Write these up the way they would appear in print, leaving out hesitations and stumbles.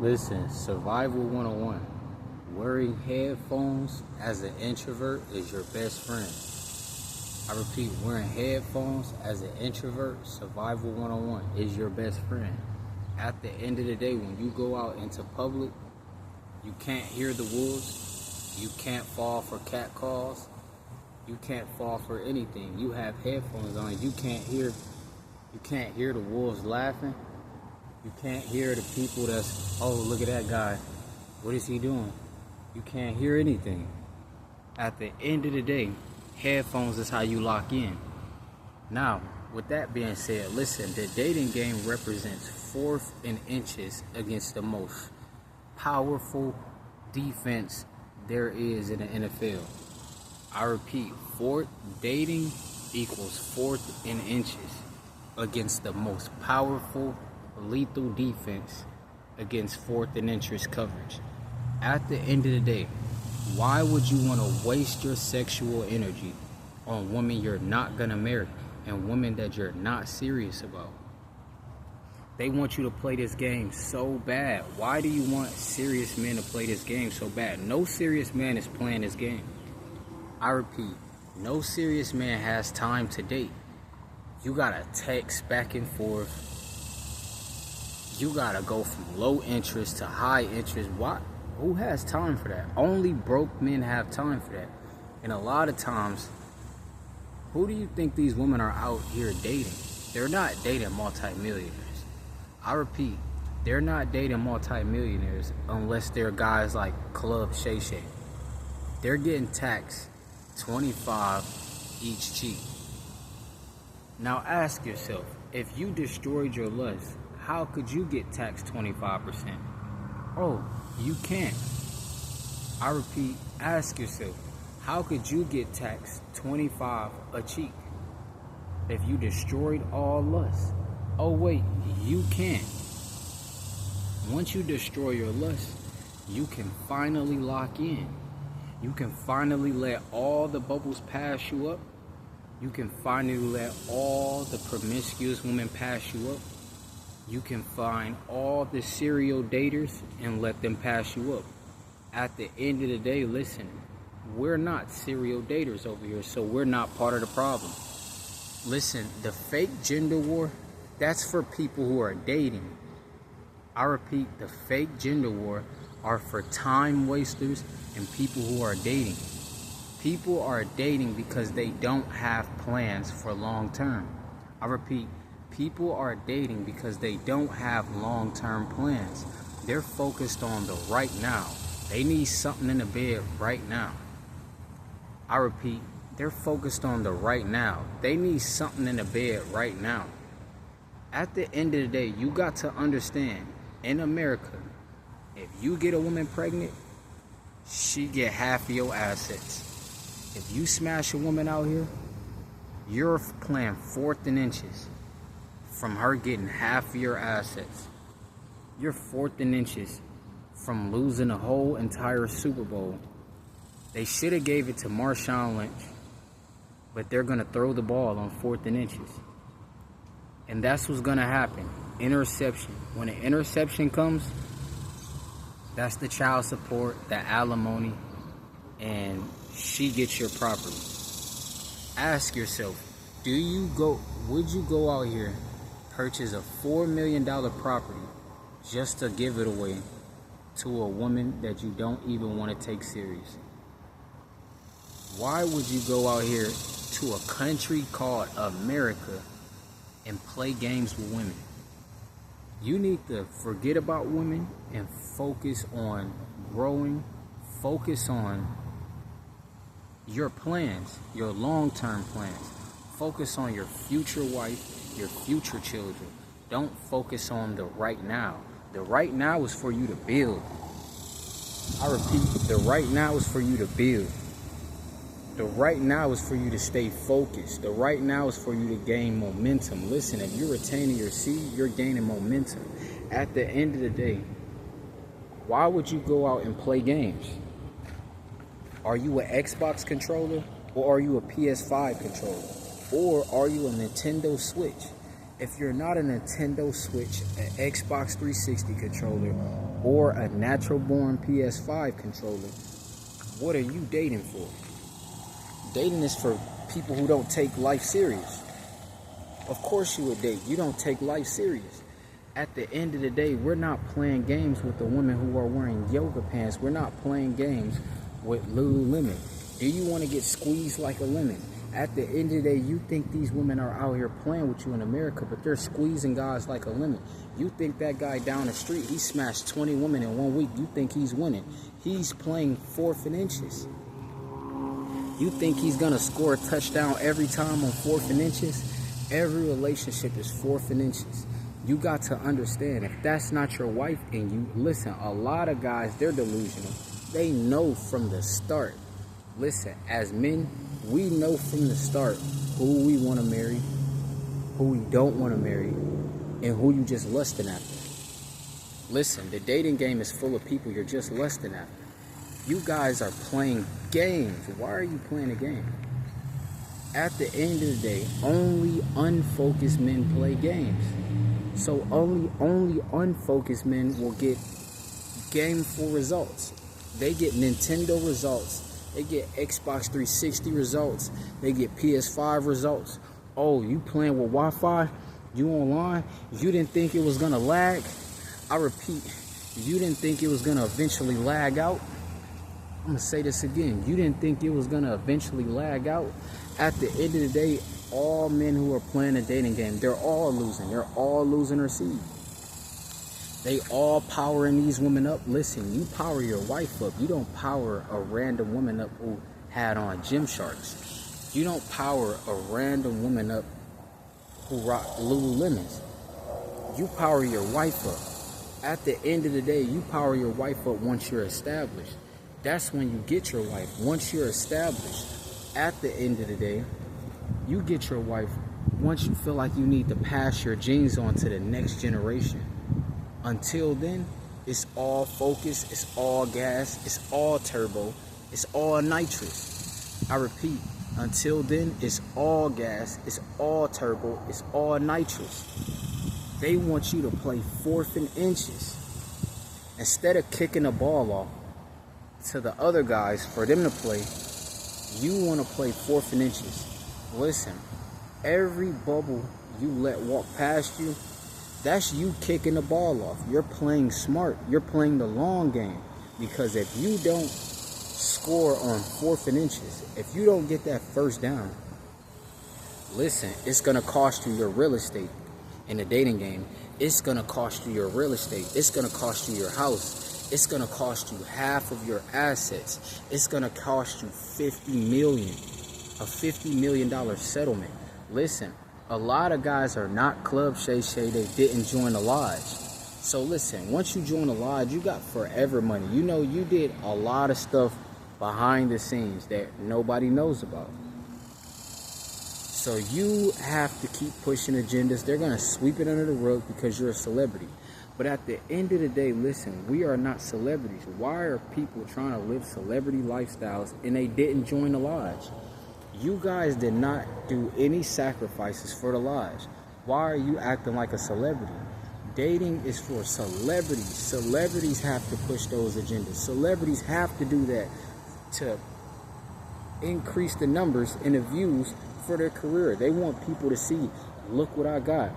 Listen, Survival 101. Wearing headphones as an introvert is your best friend. I repeat, wearing headphones as an introvert, Survival 101 is your best friend. At the end of the day, when you go out into public, you can't hear the wolves, you can't fall for cat calls, you can't fall for anything. You have headphones on, you can't hear the wolves laughing. You can't hear the people that's, oh, look at that guy. What is he doing? You can't hear anything. At the end of the day, headphones is how you lock in. Now, with that being said, listen, the dating game represents fourth in inches against the most powerful defense there is in the NFL. I repeat, dating equals fourth in inches against the most powerful lethal defense against fourth and inches coverage. At the end of the day, why would you want to waste your sexual energy on women you're not gonna marry and women that you're not serious about? They want you to play this game so bad. Why do you want serious men to play this game so bad? No serious man is playing this game. I repeat, no serious man has time to date. You gotta text back and forth. You gotta go from low interest to high interest. Why? Who has time for that? Only broke men have time for that. And a lot of times, who do you think these women are out here dating? They're not dating multimillionaires. I repeat, they're not dating multimillionaires unless they're guys like Club Shay Shay. They're getting taxed $25 each cheek. Now ask yourself, if you destroyed your lust, how could you get taxed 25%? Oh, you can't. I repeat, ask yourself, how could you get taxed 25 a cheek if you destroyed all lust? Oh wait, you can't. Once you destroy your lust, you can finally lock in. You can finally let all the bubbles pass you up. You can finally let all the promiscuous women pass you up. You can find all the serial daters and let them pass you up. At the end of the day, listen, we're not serial daters over here, so we're not part of the problem. Listen, the fake gender war, that's for people who are dating. I repeat, the fake gender war are for time wasters and people who are dating. People are dating because they don't have plans for long term. I repeat, people are dating because they don't have long-term plans. They're focused on the right now. They need something in the bed right now. I repeat, they're focused on the right now. They need something in the bed right now. At the end of the day, you got to understand, in America, if you get a woman pregnant, she get half of your assets. If you smash a woman out here, you're playing fourth and inches from her getting half of your assets. You're fourth and inches from losing a whole entire Super Bowl. They should have gave it to Marshawn Lynch, but they're going to throw the ball on fourth and inches. And that's what's going to happen. Interception. When an interception comes, that's the child support, the alimony, and she gets your property. Ask yourself, would you go out here, purchase a $4 million property just to give it away to a woman that you don't even want to take serious? Why would you go out here to a country called America and play games with women? You need to forget about women and focus on growing, focus on your plans, your long-term plans. Focus on your future wife, your future children. Don't focus on the right now. The right now is for you to build. I repeat, the right now is for you to build. The right now is for you to stay focused. The right now is for you to gain momentum. Listen, if you're retaining your seed, you're gaining momentum. At the end of the day, why would you go out and play games? Are you an Xbox controller or are you a PS5 controller? Or are you a Nintendo Switch? If you're not a Nintendo Switch, an Xbox 360 controller, or a natural born PS5 controller, what are you dating for? Dating is for people who don't take life serious. Of course you would date. You don't take life serious. At the end of the day, we're not playing games with the women who are wearing yoga pants. We're not playing games with Lululemon. Do you want to get squeezed like a lemon? At the end of the day, you think these women are out here playing with you in America, but they're squeezing guys like a lemon. You think that guy down the street, he smashed 20 women in 1 week. You think he's winning. He's playing 4th and inches. You think he's going to score a touchdown every time on 4th and inches? Every relationship is 4th and inches. You got to understand, if that's not your wife, and you listen, a lot of guys, they're delusional. They know from the start. Listen, as men, we know from the start who we want to marry, who we don't want to marry, and who you just lusting after. Listen, the dating game is full of people you're just lusting after. You guys are playing games. Why are you playing a game? At the end of the day, only unfocused men play games. So only unfocused men will get gameful results. They get Nintendo results. They get Xbox 360 results. They get PS5 results. Oh, you playing with Wi-Fi? You online? You didn't think it was gonna lag? I repeat, you didn't think it was gonna eventually lag out? I'm gonna say this again. You didn't think it was gonna eventually lag out? At the end of the day, all men who are playing a dating game, they're all losing. They're all losing their seed. They all powering these women up. Listen, you power your wife up. You don't power a random woman up who had on Gymsharks. You don't power a random woman up who rock Lululemons. You power your wife up. At the end of the day, you power your wife up once you're established. That's when you get your wife. Once you're established, at the end of the day, you get your wife once you feel like you need to pass your genes on to the next generation. Until then, it's all focus, it's all gas, it's all turbo, it's all nitrous. I repeat, until then, it's all gas, it's all turbo, it's all nitrous. They want you to play 4th and inches. Instead of kicking the ball off to the other guys for them to play, you want to play 4th and inches. Listen, every bubble you let walk past you, that's you kicking the ball off. You're playing smart. You're playing the long game. Because if you don't score on 4th and inches, if you don't get that first down, listen, it's going to cost you your real estate in the dating game. It's going to cost you your real estate. It's going to cost you your house. It's going to cost you half of your assets. It's going to cost you $50 million, a $50 million settlement. Listen, a lot of guys are not Club Shay Shay. They didn't join the lodge. So listen, once you join the lodge, you got forever money. You know, you did a lot of stuff behind the scenes that nobody knows about. So you have to keep pushing agendas. They're going to sweep it under the rug because you're a celebrity. But at the end of the day, listen, we are not celebrities. Why are people trying to live celebrity lifestyles and they didn't join the lodge? You guys did not do any sacrifices for the lodge. Why are you acting like a celebrity? Dating is for celebrities. Celebrities have to push those agendas. Celebrities have to do that to increase the numbers and the views for their career. They want people to see, look what I got.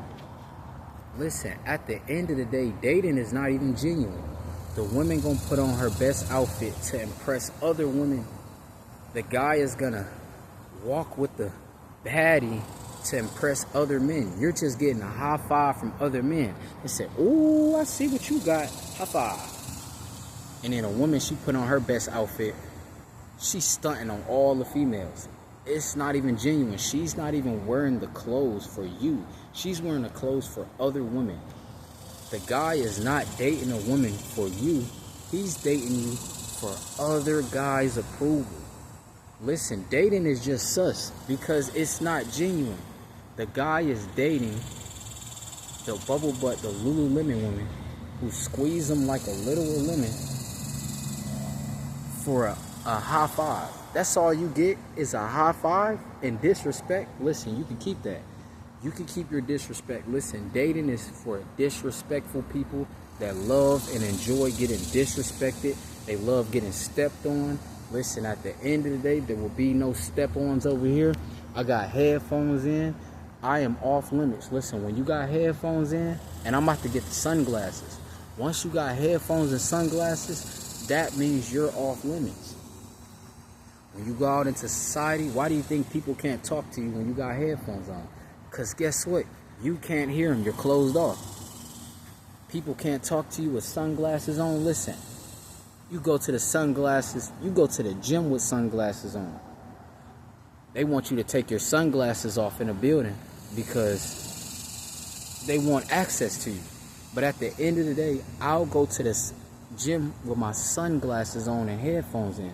Listen, at the end of the day, dating is not even genuine. The woman gonna put on her best outfit to impress other women. The guy is gonna walk with the baddie to impress other men. You're just getting a high five from other men. They say, "Ooh, I see what you got. High five." And then a woman, she put on her best outfit. She's stunting on all the females. It's not even genuine. She's not even wearing the clothes for you. She's wearing the clothes for other women. The guy is not dating a woman for you. He's dating you for other guys' approval. Listen, dating is just sus because it's not genuine. The guy is dating the bubble butt, the Lululemon woman who squeeze him like a little lemon for a high five. That's all you get is a high five and disrespect. Listen, you can keep that. You can keep your disrespect. Listen, dating is for disrespectful people that love and enjoy getting disrespected. They love getting stepped on. Listen, at the end of the day, there will be no step-ons over here. I got headphones in. I am off limits. Listen, when you got headphones in, and I'm about to get the sunglasses. Once you got headphones and sunglasses, that means you're off limits. When you go out into society, why do you think people can't talk to you when you got headphones on? Because guess what? You can't hear them. You're closed off. People can't talk to you with sunglasses on. Listen, you go to the gym with sunglasses on. They want you to take your sunglasses off in a building because they want access to you. But at the end of the day, I'll go to this gym with my sunglasses on and headphones in.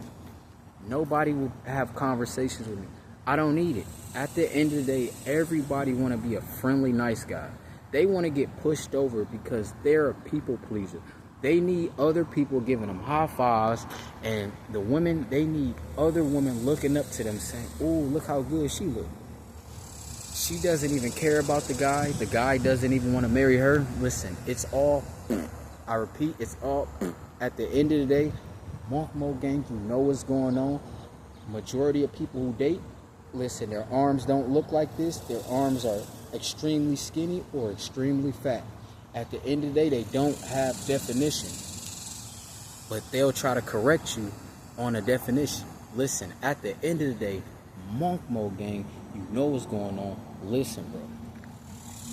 Nobody will have conversations with me. I don't need it. At the end of the day, everybody want to be a friendly, nice guy. They want to get pushed over because they're a people pleaser. They need other people giving them high fives, and the women, they need other women looking up to them saying, "Oh, look how good she look." She doesn't even care about the guy. The guy doesn't even want to marry her. Listen, it's all, I repeat, it's all, at the end of the day, Monk Mo Gang, you know what's going on. Majority of people who date, listen, their arms don't look like this. Their arms are extremely skinny or extremely fat. At the end of the day, they don't have definition. But they'll try to correct you on a definition. Listen, at the end of the day, Monk Mo Gang, you know what's going on. Listen, bro.